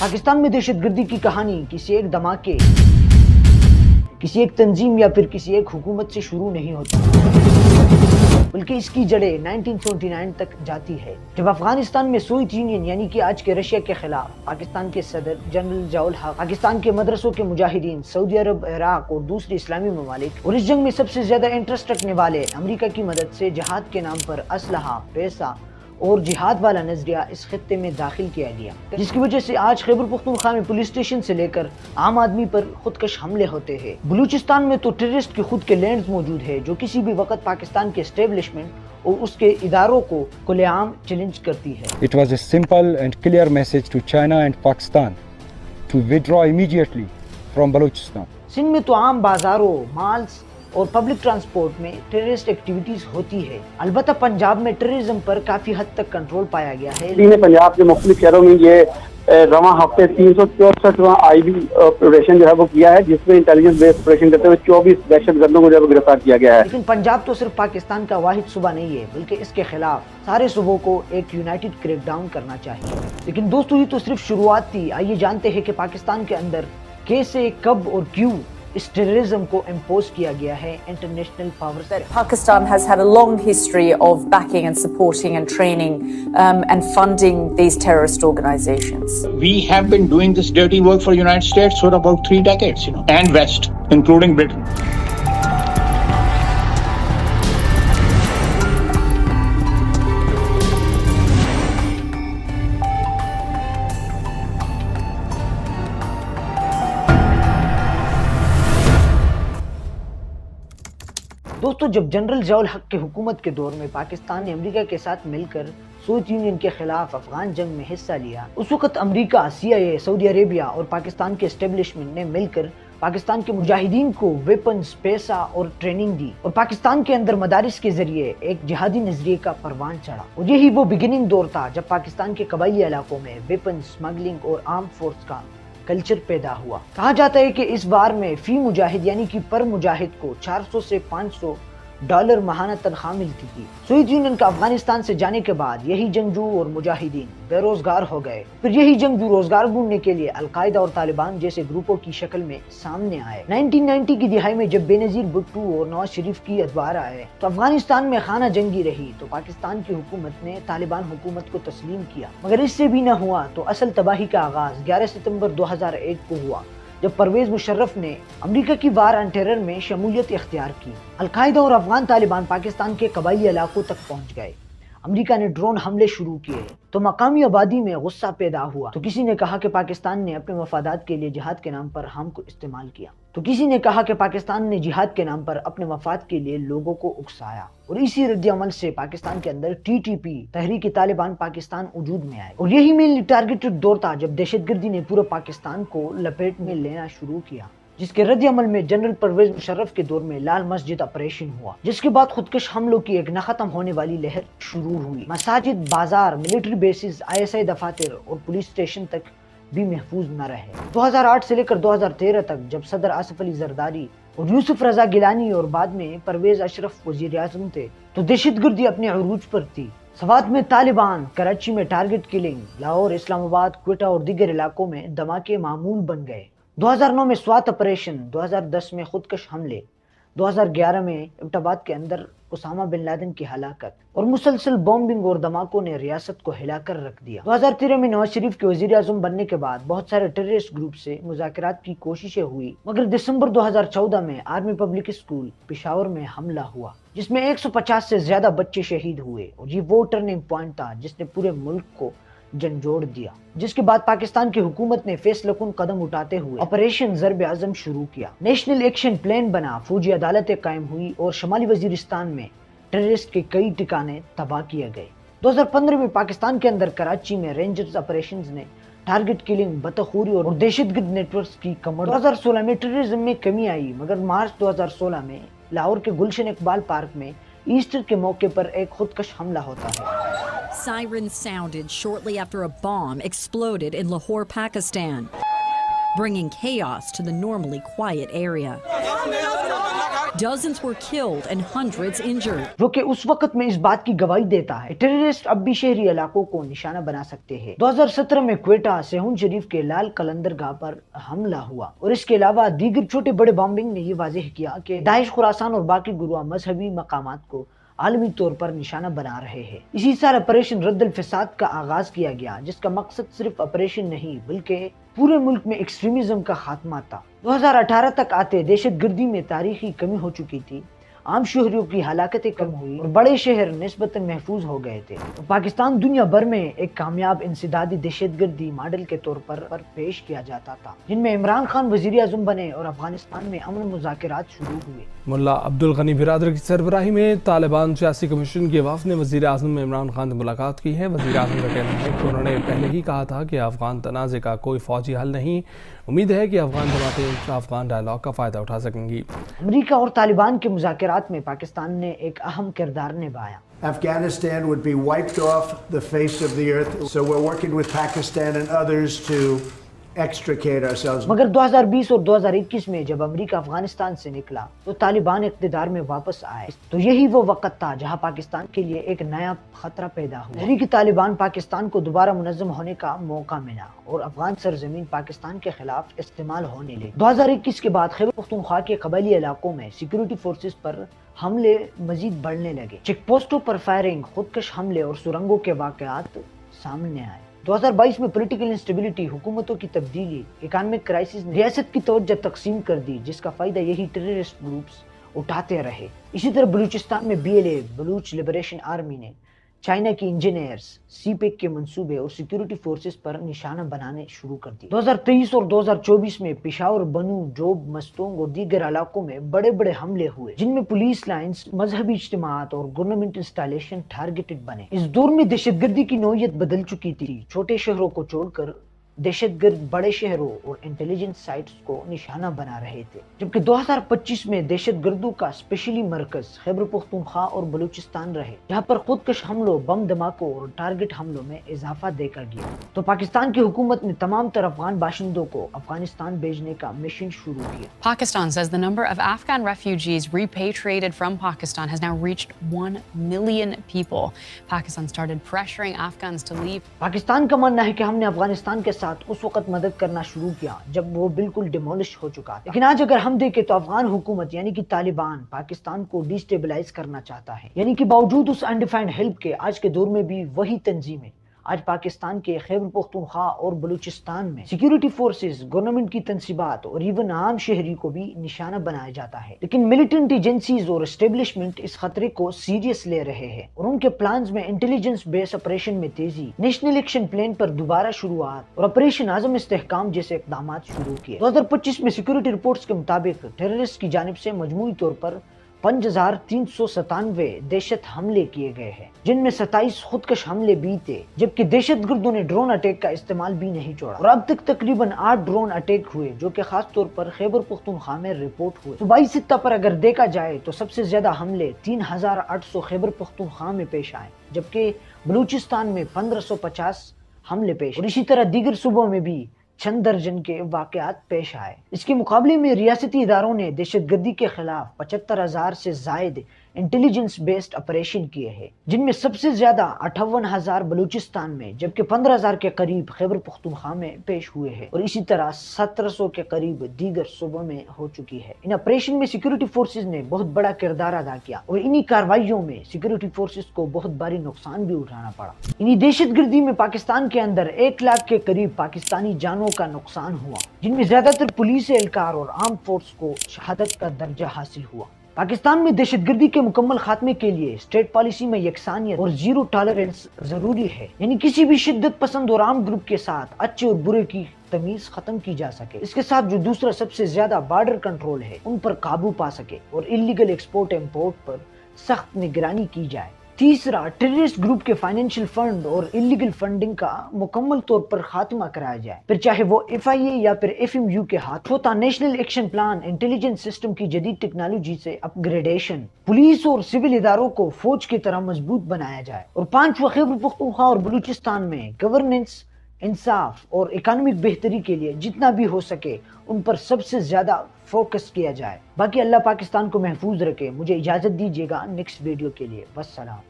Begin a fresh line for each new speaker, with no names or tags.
پاکستان میں دہشت گردی کی کہانی کسی ایک دھماکے، کسی ایک تنظیم یا پھر کسی ایک حکومت سے شروع نہیں ہوتا، بلکہ اس کی جڑیں 1979 تک جاتی ہے، جب افغانستان میں سوویت یونین یعنی کہ آج کے رشیا کے خلاف پاکستان کے صدر جنرل ضیاء الحق، پاکستان کے مدرسوں کے مجاہدین، سعودی عرب، عراق اور دوسرے اسلامی ممالک اور اس جنگ میں سب سے زیادہ انٹرسٹ رکھنے والے امریکہ کی مدد سے جہاد کے نام پر اسلحہ، پیسہ اور جہاد والا نظریہ اس خطے میں داخل کیا گیا، جس کی وجہ سے آج خیبر پختونخوا میں پولیس اسٹیشن سے لے کر عام آدمی پر خودکش حملے ہوتے ہیں۔ بلوچستان میں تو ٹیررسٹ کے خود کے لینڈز موجود ہیں جو کسی بھی وقت پاکستان کے اسٹیبلشمنٹ اور اس کے اداروں کو کھلے عام چیلنج کرتی ہے۔
It was a simple and clear message to China and Pakistan to withdraw immediately from Balochistan.
Sindh میں تو عام بازاروں، مالز اور پبلک ٹرانسپورٹ میں ٹیررسٹ ایکٹیویٹیز ہوتی ہے، البتہ پنجاب میں ٹیررزم پر کافی حد تک کنٹرول پایا گیا ہے۔
پنجاب کے مختلف شہروں میں یہ رواں ہفتے 364واں آئی بی آپریشن جو ہے وہ کیا ہے، جس میں انٹیلیجنس بیس آپریشن کرتے ہوئے 24 دہشت گردوں کو جو ہے گرفتار کیا گیا ہے۔
لیکن پنجاب تو صرف پاکستان کا واحد صوبہ نہیں ہے، بلکہ اس کے خلاف سارے صوبوں کو ایک یونائٹڈ کریک ڈاؤن کرنا چاہیے۔ لیکن دوستو، یہ تو صرف شروعات تھی، آئیے جانتے ہیں کہ پاکستان کے اندر کیسے، کب اور کیوں اس ٹیررزم کو امپوز کیا گیا ہے انٹرنیشنل پاور سے۔
Pakistan has had a long history of backing and supporting and training and funding these terrorist organizations.
We have been doing this dirty work for United States for about 3 decades, and West, including Britain.
دوستو، جب general Zia الحق کے حکومت کے دور میں پاکستان نے امریکہ کے ساتھ مل کر سوویت یونین کے خلاف افغان جنگ میں حصہ لیا، اس وقت امریکہ، CIA، سعودی عربیہ اور پاکستان کے اسٹیبلشمنٹ نے مل کر پاکستان کے مجاہدین کو ویپنز، پیسہ اور ٹریننگ دی اور پاکستان کے اندر مدارس کے ذریعے ایک جہادی نظریے کا پروان چڑھا، اور یہی وہ بگننگ دور تھا جب پاکستان کے قبائلی علاقوں میں ویپنز، اسمگلنگ اور آرم فورس کا کلچر پیدا ہوا۔ کہا جاتا ہے کہ اس وار میں فی مجاہد یعنی کہ پر مجاہد کو $400 سے $500 ماہانہ تنخواہ ملتی تھی۔ سوویت یونین کا افغانستان سے جانے کے بعد یہی جنگجو اور مجاہدین بے روزگار ہو گئے، پھر یہی جنگجو روزگار ڈھونڈنے کے لیے القاعدہ اور طالبان جیسے گروپوں کی شکل میں سامنے آئے۔ 1990 کی دہائی میں جب بے نظیر بھٹو اور نواز شریف کی ادوار آئے تو افغانستان میں خانہ جنگی رہی، تو پاکستان کی حکومت نے طالبان حکومت کو تسلیم کیا، مگر اس سے بھی نہ ہوا تو اصل تباہی کا آغاز 11 ستمبر 2001 کو ہوا، جب پرویز مشرف نے امریکہ کی وار آن ٹیرر میں شمولیت اختیار کی۔ القاعدہ اور افغان طالبان پاکستان کے قبائلی علاقوں تک پہنچ گئے، امریکہ نے ڈرون حملے شروع کیے تو مقامی آبادی میں غصہ پیدا ہوا، تو کسی نے کہا کہ پاکستان نے اپنے مفادات کے لیے جہاد کے نام پر ہم کو استعمال کیا، تو کسی نے کہا کہ پاکستان نے جہاد کے نام پر اپنے مفاد کے لیے لوگوں کو اکسایا، اور اسی رد عمل سے پاکستان کے اندر TTP تحریک طالبان پاکستان وجود میں آئے، اور یہی مینلی ٹارگیٹڈ دور تھا جب دہشت گردی نے پورے پاکستان کو لپیٹ میں لینا شروع کیا، جس کے رد عمل میں جنرل پرویز مشرف کے دور میں لال مسجد آپریشن ہوا، جس کے بعد خودکش حملوں کی ایک نہ ختم ہونے والی لہر شروع ہوئی۔ مساجد، بازار، ملٹری بیسز، ISI دفاتر اور پولیس اسٹیشن تک بھی محفوظ نہ رہے۔ 2008 سے لے کر 2013 تک جب صدر آصف علی زرداری اور یوسف رضا گیلانی اور بعد میں پرویز اشرف وزیر اعظم تھے تو دہشت گردی اپنے عروج پر تھی۔ سوات میں طالبان، کراچی میں ٹارگٹ کلنگ، لاہور، اسلام آباد، کوئٹہ اور دیگر علاقوں میں دھماکے معمول بن گئے۔ 2009 میں سوات آپریشن، 2010 میں خودکش حملے، 2011 میں ایبٹ آباد کے اندر اسامہ بن لادن کی ہلاکت اور مسلسل بومبنگ اور دھماکوں نے ریاست کو ہلا کر رکھ دیا۔ 2013 میں نواز شریف کے وزیر اعظم بننے کے بعد بہت سارے ٹیررسٹ گروپ سے مذاکرات کی کوششیں ہوئی، مگر دسمبر 2014 میں آرمی پبلک اسکول پشاور میں حملہ ہوا، جس میں 150 سے زیادہ بچے شہید ہوئے، اور یہ وہ ٹرننگ پوائنٹ تھا جس نے پورے ملک کو جھنجھوڑ دیا، جس کے بعد پاکستان کی حکومت نے فیصلہ کن قدم اٹھاتے ہوئے آپریشن ضرب اعظم شروع کیا، نیشنل ایکشن پلان بنا، فوجی عدالتیں قائم ہوئی اور شمالی وزیرستان میں ٹیررسٹ کے کئی ٹھکانے تباہ کیے گئے۔ 2015 میں پاکستان کے اندر کراچی میں رینجرز آپریشنز نے ٹارگٹ کلنگ، بتخوری اور دہشت گرد نیٹ ورکس کی کمر۔ 2016 میں ٹیررزم میں کمی آئی، مگر مارچ 2016 میں لاہور کے گلشن اقبال پارک میں ایسٹر کے موقع پر ایک خودکش حملہ ہوتا ہے۔
Sirens sounded shortly after a bomb exploded in Lahore, Pakistan, bringing chaos to the normally quiet area. Dozens were killed and hundreds injured.
جو کہ اس وقت میں اس بات کی گواہی دیتا ہے ٹیررسٹ اب بھی شہری علاقوں کو نشانہ بنا سکتے ہیں۔ 2017 میں کوئٹہ سہون شریف کے لال قلندر گاہ پر حملہ ہوا اور اس کے علاوہ دیگر چھوٹے بڑے بامبنگ نے یہ واضح کیا کہ داعش خراسان اور باقی گروہ مذہبی مقامات کو عالمی طور پر نشانہ بنا رہے ہیں۔ اسی سال آپریشن رد الفساد کا آغاز کیا گیا جس کا مقصد صرف آپریشن نہیں بلکہ پورے ملک میں ایکسٹریمزم کا خاتمہ تھا۔ 2018 تک آتے دہشت گردی میں تاریخی کمی ہو چکی تھی، عام شہریوں کی ہلاکتیں کم ہوئی اور بڑے شہر نسبتاً محفوظ ہو گئے تھے۔ پاکستان دنیا بھر میں ایک کامیاب انسدادی دہشت گردی ماڈل کے طور پر پیش کیا جاتا تھا، جن میں عمران خان وزیر اعظم بنے اور افغانستان میں امن مذاکرات شروع ہوئے۔
ملا عبدالغنی برادر کی سربراہی میں طالبان سیاسی کمیشن کے وفد نے وزیر اعظم عمران خان سے ملاقات کی ہے۔ وزیر اعظم کا کہنا ہے کہ انہوں نے پہلے ہی کہا تھا کہ افغان تنازع کا کوئی فوجی حل نہیں، امید ہے کہ افغان جماعتیں افغان ڈائیلاگ کا فائدہ اٹھا سکیں گی۔
امریکہ اور طالبان کے مذاکرات میں پاکستان نے ایک اہم کردار نبھایا۔
Afghanistan would be wiped off the face of the earth, so we're working with Pakistan and others to extricate ourselves.
مگر 2020 اور 2021 میں جب امریکہ افغانستان سے نکلا تو طالبان اقتدار میں واپس آئے، تو یہی وہ وقت تھا جہاں پاکستان کے لیے ایک نیا خطرہ پیدا ہوا۔ تحریک طالبان پاکستان کو دوبارہ منظم ہونے کا موقع ملا اور افغان سرزمین پاکستان کے خلاف استعمال ہونے لگی۔ 2021 کے بعد خیبر پختونخوا کے قبائلی علاقوں میں سیکیورٹی فورسز پر حملے مزید بڑھنے لگے، چیک پوسٹوں پر فائرنگ، خودکش حملے اور سرنگوں کے واقعات سامنے آئے۔ 2022 میں پولیٹیکل انسٹیبلٹی، حکومتوں کی تبدیلی، اکنامک کرائسس نے ریاست کی توجہ تقسیم کر دی، جس کا فائدہ یہی ٹیررسٹ گروپس اٹھاتے رہے۔ اسی طرح بلوچستان میں BLA بلوچ لبریشن آرمی نے چائنا کی انجینئرز، سی پیک کے منصوبے اور سیکیورٹی فورسز پر نشانہ بنانے شروع کر دی۔ 2023 اور 2024 میں پشاور، بنو، جوب، مستونگ اور دیگر علاقوں میں بڑے بڑے حملے ہوئے، جن میں پولیس لائنز، مذہبی اجتماعات اور گورنمنٹ انسٹالیشن ٹارگیٹڈ بنے۔ اس دور میں دہشت گردی کی نوعیت بدل چکی تھی، چھوٹے شہروں کو چھوڑ کر دہشت گرد بڑے شہروں اور انٹیلیجنس سائٹس کو نشانہ بنا رہے تھے، جبکہ 2025 میں دہشت گردوں کا اسپیشلی مرکز خیبر پختونخوا اور بلوچستان رہے، جہاں پر خودکش حملوں، بم دھماکوں اور ٹارگٹ حملوں میں اضافہ دیکھا گیا۔ تو پاکستان کی حکومت نے تمام تر افغان باشندوں کو افغانستان بھیجنے کا مشن شروع کیا۔
Pakistan says the number of Afghan refugees repatriated from Pakistan has now reached 1 million people. Pakistan started pressuring Afghans to leave.
Pakistan کا ماننا ہے کہ ہم نے افغانستان کے ساتھ اس وقت مدد کرنا شروع کیا جب وہ بالکل ڈیمولش ہو چکا تھا، لیکن آج اگر ہم دیکھیں تو افغان حکومت یعنی کہ طالبان پاکستان کو ڈی اسٹیبلائز کرنا چاہتا ہے، یعنی کہ باوجود اس انڈیفائنڈ ہیلپ کے آج کے دور میں بھی وہی تنظیمیں آج پاکستان کے خیبر پختونخوا اور بلوچستان میں سیکیورٹی فورسز، گورنمنٹ کی تنصیبات اور ایون عام شہری کو بھی نشانہ بنایا جاتا ہے۔ لیکن ملیٹنٹ ایجنسیز اور اسٹیبلشمنٹ اس خطرے کو سیریس لے رہے ہیں اور ان کے پلانز میں انٹیلیجنس بیس آپریشن میں تیزی، نیشنل ایکشن پلان پر دوبارہ شروعات اور آپریشن اعظم استحکام جیسے اقدامات شروع کیے۔ 2025 میں سیکیورٹی رپورٹس کے مطابق ٹیررسٹ کی جانب سے مجموعی طور پر 5397 دہشت حملے کیے گئے ہیں، جن میں 27 خودکش حملے بھی تھے، جبکہ دہشت گردوں نے ڈرون اٹیک کا استعمال بھی نہیں چھوڑا اور اب تک تقریباً 8 ڈرون اٹیک ہوئے، جو کہ خاص طور پر خیبر پختونخوا میں رپورٹ ہوئے۔ صوبائی سطح پر اگر دیکھا جائے تو سب سے زیادہ حملے 3800 خیبر پختونخوا میں پیش آئے، جبکہ بلوچستان میں 1550 حملے پیش، اور اسی طرح دیگر صوبوں میں بھی چند درجن کے واقعات پیش آئے۔ اس کے مقابلے میں ریاستی اداروں نے دہشت گردی کے خلاف 75,000 سے زائد انٹیلیجنس بیسڈ آپریشن کیے ہیں، جن میں سب سے زیادہ 58,000 بلوچستان میں، جبکہ 15,000 کے قریب خیبر پختونخوا میں پیش ہوئے ہیں، اور اسی طرح 1700 کے قریب دیگر صوبوں میں ہو چکی ہے۔ ان آپریشن میں سیکیورٹی فورسز نے بہت بڑا کردار ادا کیا اور انہی کارروائیوں میں سیکیورٹی فورسز کو بہت بھاری نقصان بھی اٹھانا پڑا۔ انہی دہشت گردی میں پاکستان کے اندر 1 لاکھ کے قریب پاکستانی جانوں کا نقصان ہوا، جن میں زیادہ تر پولیس اہلکار اور عام فورس کو شہادت کا درجہ حاصل ہوا۔ پاکستان میں دہشت گردی کے مکمل خاتمے کے لیے اسٹیٹ پالیسی میں یکسانیت اور زیرو ٹالرنس ضروری ہے، یعنی کسی بھی شدت پسند اور عام گروپ کے ساتھ اچھے اور برے کی تمیز ختم کی جا سکے، اس کے ساتھ جو دوسرا سب سے زیادہ بارڈر کنٹرول ہے ان پر قابو پا سکے، اور انلیگل ایکسپورٹ امپورٹ پر سخت نگرانی کی جائے۔ تیسرا، ٹیررسٹ گروپ کے فائنینشیل فنڈ اور انلیگل فنڈنگ کا مکمل طور پر خاتمہ کرایا جائے، پھر چاہے وہ FIA یا پھر FMU کے ہاتھ ہوتا۔ National action plan, intelligence system کی جدید ٹیکنالوجی سے اپ گریڈیشن، پولیس اور سول اداروں کو فوج کی طرح مضبوط بنایا جائے، اور 5واں خیبر پختونخوا اور بلوچستان میں گورننس، انصاف اور اکانومک بہتری کے لیے جتنا بھی ہو سکے ان پر سب سے زیادہ فوکس کیا جائے. باقی اللہ پاکستان کو محفوظ رکھے. مجھے اجازت دیجیے گا نیکسٹ ویڈیو کے لیے. والسلام.